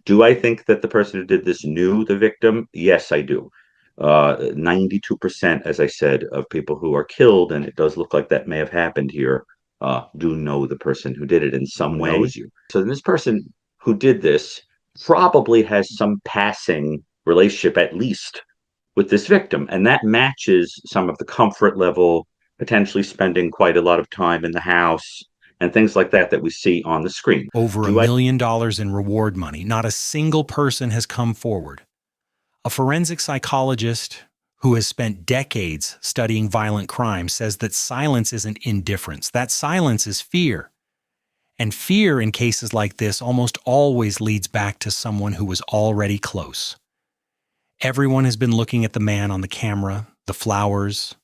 Do I think that the person who did this knew the victim? Yes, I do. 92%, as I said, of people who are killed, and it does look like that may have happened here, do know the person who did it in some way. Knows you. So this person who did this probably has some passing relationship, at least, with this victim, and that matches some of the comfort level, potentially spending quite a lot of time in the house, and things like that we see on the screen. Over $1 million in reward money. Not a single person has come forward. A forensic psychologist who has spent decades studying violent crime says that silence isn't indifference. That silence is fear. And fear in cases like this almost always leads back to someone who was already close. Everyone has been looking at the man on the camera, the flowers,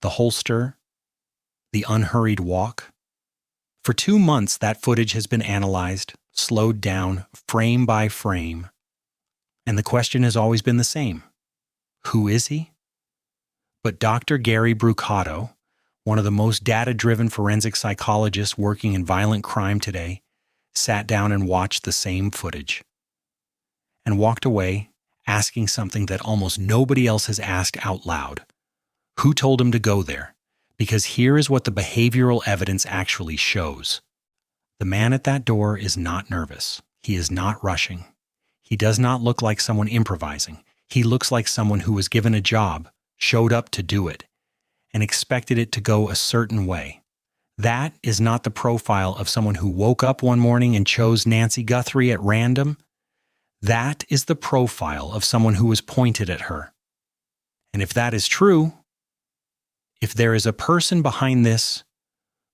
the holster, the unhurried walk. For 2 months, that footage has been analyzed, slowed down, frame by frame. And the question has always been the same. Who is he? But Dr. Gary Brucato, one of the most data-driven forensic psychologists working in violent crime today, sat down and watched the same footage and walked away asking something that almost nobody else has asked out loud. Who told him to go there? Because here is what the behavioral evidence actually shows. The man at that door is not nervous. He is not rushing. He does not look like someone improvising. He looks like someone who was given a job, showed up to do it, and expected it to go a certain way. That is not the profile of someone who woke up one morning and chose Nancy Guthrie at random. That is the profile of someone who was pointed at her. And if that is true, if there is a person behind this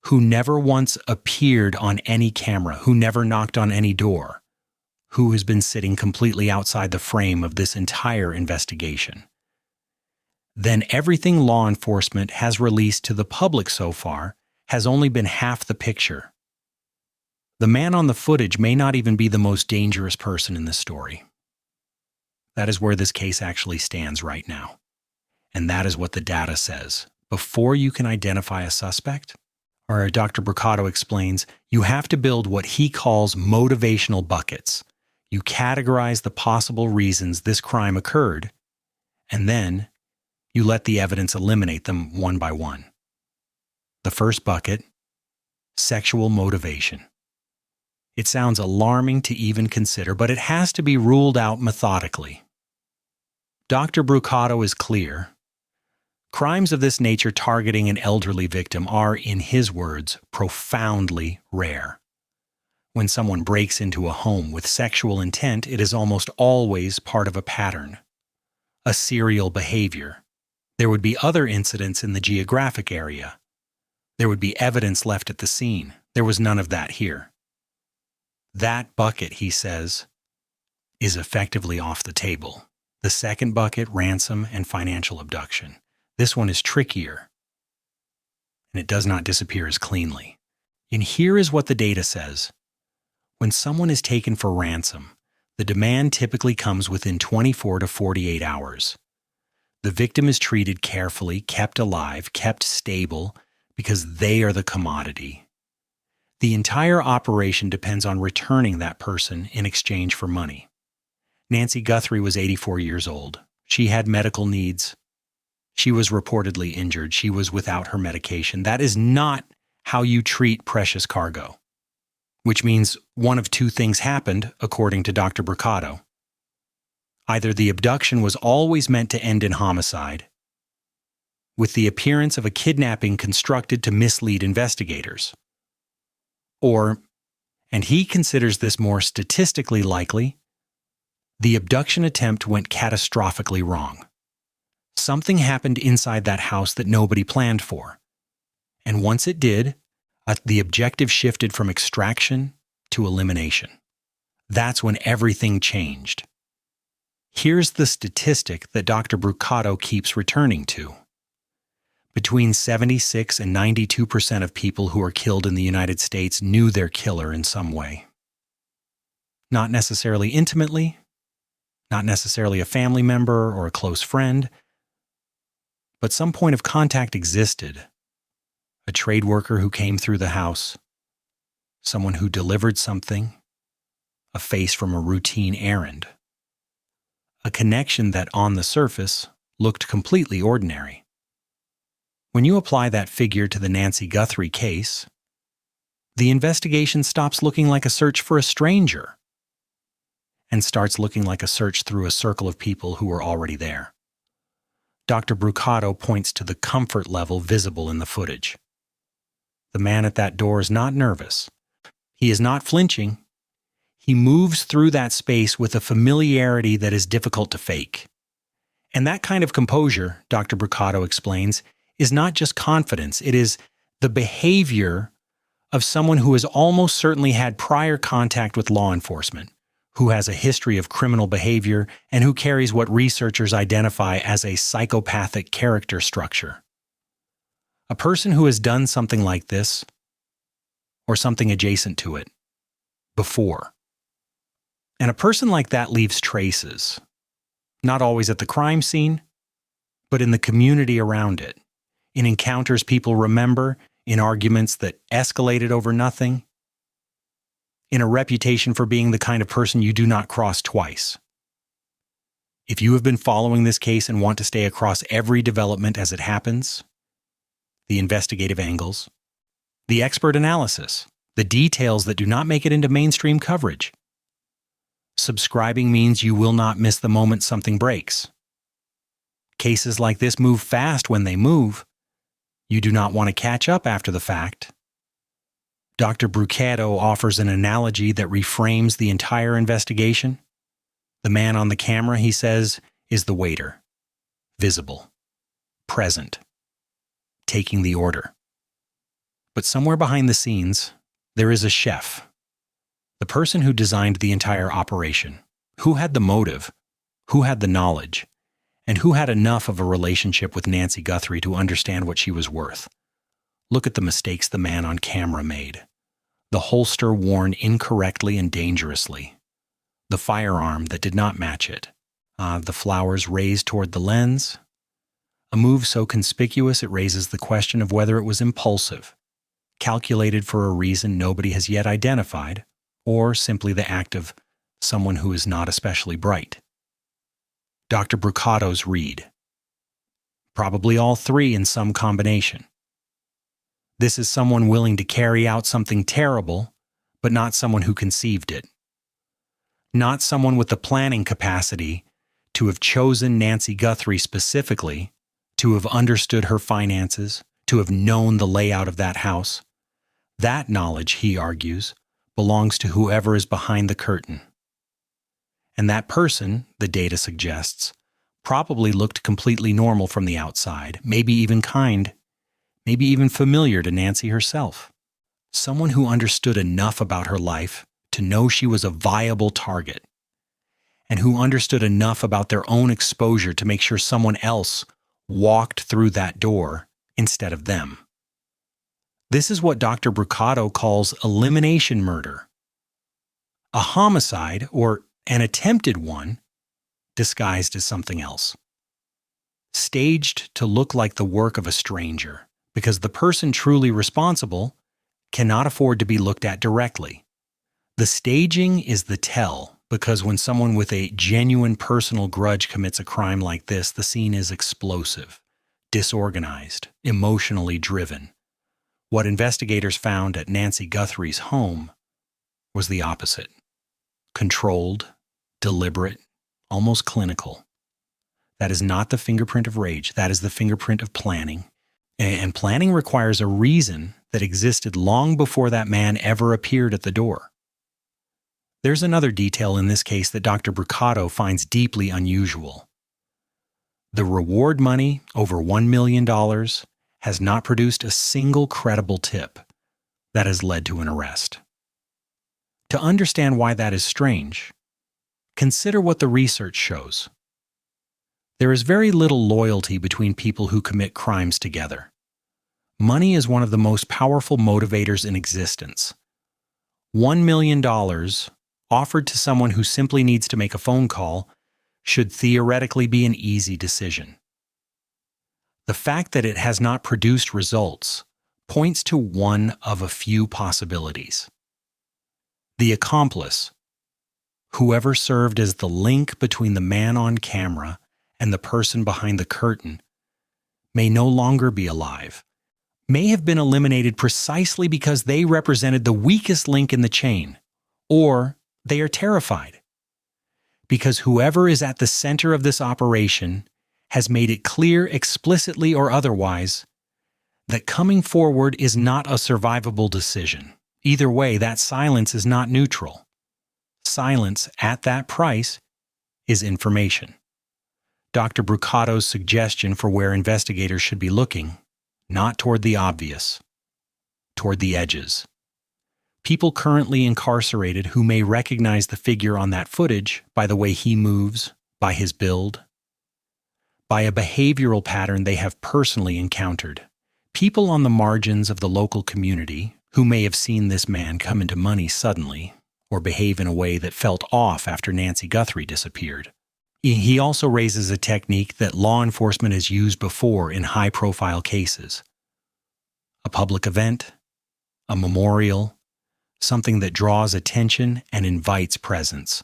who never once appeared on any camera, who never knocked on any door, who has been sitting completely outside the frame of this entire investigation, then everything law enforcement has released to the public so far has only been half the picture. The man on the footage may not even be the most dangerous person in this story. That is where this case actually stands right now. And that is what the data says. Before you can identify a suspect, or Dr. Brucato explains, you have to build what he calls motivational buckets. You categorize the possible reasons this crime occurred, and then you let the evidence eliminate them one by one. The first bucket, sexual motivation. It sounds alarming to even consider, but it has to be ruled out methodically. Dr. Brucato is clear. Crimes of this nature targeting an elderly victim are, in his words, profoundly rare. When someone breaks into a home with sexual intent, it is almost always part of a pattern, a serial behavior. There would be other incidents in the geographic area. There would be evidence left at the scene. There was none of that here. That bucket, he says, is effectively off the table. The second bucket, ransom and financial abduction. This one is trickier, and it does not disappear as cleanly. And here is what the data says. When someone is taken for ransom, the demand typically comes within 24 to 48 hours. The victim is treated carefully, kept alive, kept stable, because they are the commodity. The entire operation depends on returning that person in exchange for money. Nancy Guthrie was 84 years old. She had medical needs. She was reportedly injured. She was without her medication. That is not how you treat precious cargo, which means one of two things happened, according to Dr. Brucato. Either the abduction was always meant to end in homicide, with the appearance of a kidnapping constructed to mislead investigators, or, and he considers this more statistically likely, the abduction attempt went catastrophically wrong. Something happened inside that house that nobody planned for. And once it did, the objective shifted from extraction to elimination. That's when everything changed. Here's the statistic that Dr. Brucato keeps returning to. Between 76 and 92% of people who are killed in the United States knew their killer in some way. Not necessarily intimately, not necessarily a family member or a close friend, but some point of contact existed. A trade worker who came through the house, someone who delivered something, a face from a routine errand. A connection that on the surface looked completely ordinary. When you apply that figure to the Nancy Guthrie case, the investigation stops looking like a search for a stranger and starts looking like a search through a circle of people who were already there. Dr. Brucato points to the comfort level visible in the footage. The man at that door is not nervous. He is not flinching. He moves through that space with a familiarity that is difficult to fake. And that kind of composure, Dr. Brucato explains, is not just confidence. It is the behavior of someone who has almost certainly had prior contact with law enforcement, who has a history of criminal behavior, and who carries what researchers identify as a psychopathic character structure. A person who has done something like this, or something adjacent to it, before. And a person like that leaves traces, not always at the crime scene, but in the community around it, in encounters people remember, in arguments that escalated over nothing, in a reputation for being the kind of person you do not cross twice. If you have been following this case and want to stay across every development as it happens, the investigative angles, the expert analysis, the details that do not make it into mainstream coverage, subscribing means you will not miss the moment something breaks. Cases like this move fast when they move. You do not want to catch up after the fact. Dr. Brucato offers an analogy that reframes the entire investigation. The man on the camera, he says, is the waiter, visible, present, taking the order. But somewhere behind the scenes, there is a chef, the person who designed the entire operation, who had the motive, who had the knowledge, and who had enough of a relationship with Nancy Guthrie to understand what she was worth. Look at the mistakes the man on camera made. The holster worn incorrectly and dangerously. The firearm that did not match it. The flowers raised toward the lens. A move so conspicuous it raises the question of whether it was impulsive, calculated for a reason nobody has yet identified, or simply the act of someone who is not especially bright. Dr. Brucato's read. Probably all three in some combination. This is someone willing to carry out something terrible, but not someone who conceived it. Not someone with the planning capacity to have chosen Nancy Guthrie specifically, to have understood her finances, to have known the layout of that house. That knowledge, he argues, belongs to whoever is behind the curtain. And that person, the data suggests, probably looked completely normal from the outside, maybe even kind, maybe even familiar to Nancy herself. Someone who understood enough about her life to know she was a viable target, and who understood enough about their own exposure to make sure someone else walked through that door instead of them. This is what Dr. Brucato calls elimination murder. A homicide, or an attempted one, disguised as something else. Staged to look like the work of a stranger, because the person truly responsible cannot afford to be looked at directly. The staging is the tell, because when someone with a genuine personal grudge commits a crime like this, the scene is explosive, disorganized, emotionally driven. What investigators found at Nancy Guthrie's home was the opposite. Controlled, deliberate, almost clinical. That is not the fingerprint of rage. That is the fingerprint of planning. And planning requires a reason that existed long before that man ever appeared at the door. There's another detail in this case that Dr. Brucato finds deeply unusual. The reward money, over $1 million, has not produced a single credible tip that has led to an arrest. To understand why that is strange, consider what the research shows. There is very little loyalty between people who commit crimes together. Money is one of the most powerful motivators in existence. $1 million offered to someone who simply needs to make a phone call should theoretically be an easy decision. The fact that it has not produced results points to one of a few possibilities. The accomplice, Whoever served as the link between the man on camera and the person behind the curtain may no longer be alive, may have been eliminated precisely because they represented the weakest link in the chain, or they are terrified. Because whoever is at the center of this operation has made it clear explicitly or otherwise that coming forward is not a survivable decision. Either way, that silence is not neutral. Silence at that price is information. Dr. Brucato's suggestion for where investigators should be looking, not toward the obvious, toward the edges. People currently incarcerated who may recognize the figure on that footage by the way he moves, by his build, by a behavioral pattern they have personally encountered. People on the margins of the local community who may have seen this man come into money suddenly or behave in a way that felt off after Nancy Guthrie disappeared. He also raises a technique that law enforcement has used before in high-profile cases. A public event, a memorial, something that draws attention and invites presence.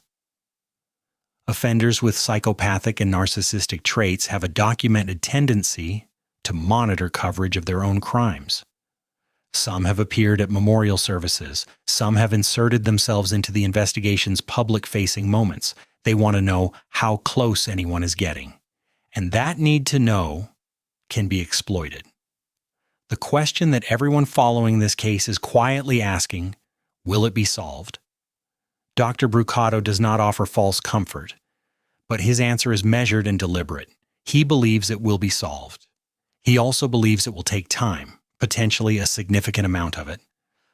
Offenders with psychopathic and narcissistic traits have a documented tendency to monitor coverage of their own crimes. Some have appeared at memorial services. Some have inserted themselves into the investigation's public-facing moments. They want to know how close anyone is getting. And that need to know can be exploited. The question that everyone following this case is quietly asking, will it be solved? Dr. Brucato does not offer false comfort, but his answer is measured and deliberate. He believes it will be solved. He also believes it will take time, potentially a significant amount of it.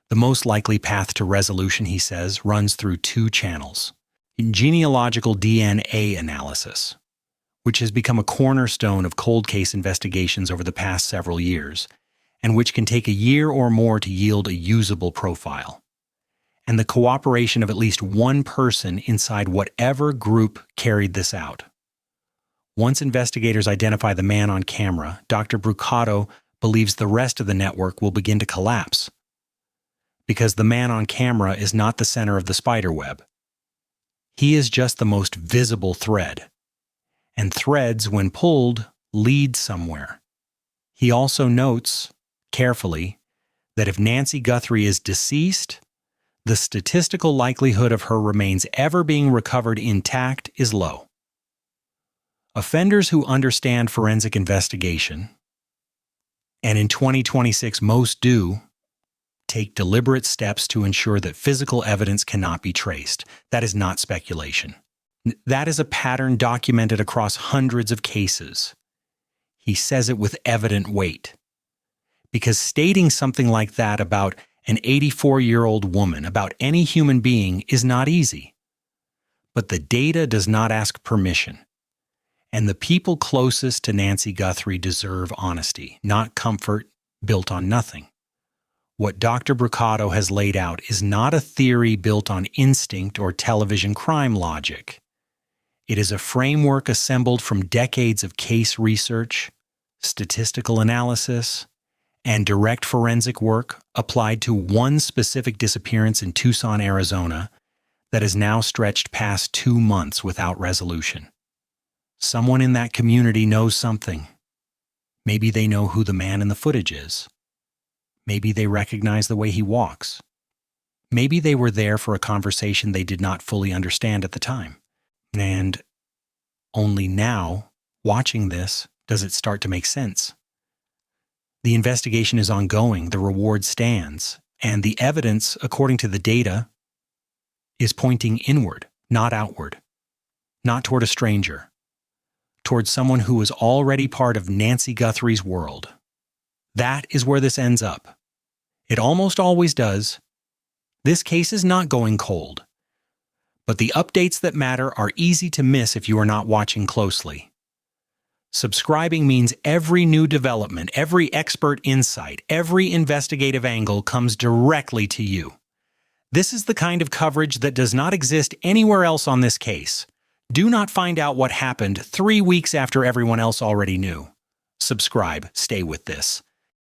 The most likely path to resolution, he says, runs through two channels. Genealogical DNA analysis, which has become a cornerstone of cold case investigations over the past several years, and which can take a year or more to yield a usable profile. And the cooperation of at least one person inside whatever group carried this out. Once investigators identify the man on camera, Dr. Brucato believes the rest of the network will begin to collapse. Because the man on camera is not the center of the spider web. He is just the most visible thread. And threads, when pulled, lead somewhere. He also notes, carefully, that if Nancy Guthrie is deceased, the statistical likelihood of her remains ever being recovered intact is low. Offenders who understand forensic investigation, and in 2026 most do, take deliberate steps to ensure that physical evidence cannot be traced. That is not speculation. That is a pattern documented across hundreds of cases. He says it with evident weight. Because stating something like that about an 84-year-old woman, about any human being, is not easy. But the data does not ask permission. And the people closest to Nancy Guthrie deserve honesty, not comfort built on nothing. What Dr. Brucato has laid out is not a theory built on instinct or television crime logic. It is a framework assembled from decades of case research, statistical analysis, and direct forensic work applied to one specific disappearance in Tucson, Arizona, that has now stretched past 2 months without resolution. Someone in that community knows something. Maybe they know who the man in the footage is. Maybe they recognize the way he walks. Maybe they were there for a conversation they did not fully understand at the time. And only now, watching this, does it start to make sense. The investigation is ongoing, the reward stands, and the evidence, according to the data, is pointing inward, not outward, not toward a stranger, toward someone who was already part of Nancy Guthrie's world. That is where this ends up. It almost always does. This case is not going cold. But the updates that matter are easy to miss if you are not watching closely. Subscribing means every new development, every expert insight, every investigative angle comes directly to you. This is the kind of coverage that does not exist anywhere else on this case. Do not find out what happened 3 weeks after everyone else already knew. Subscribe. Stay with this.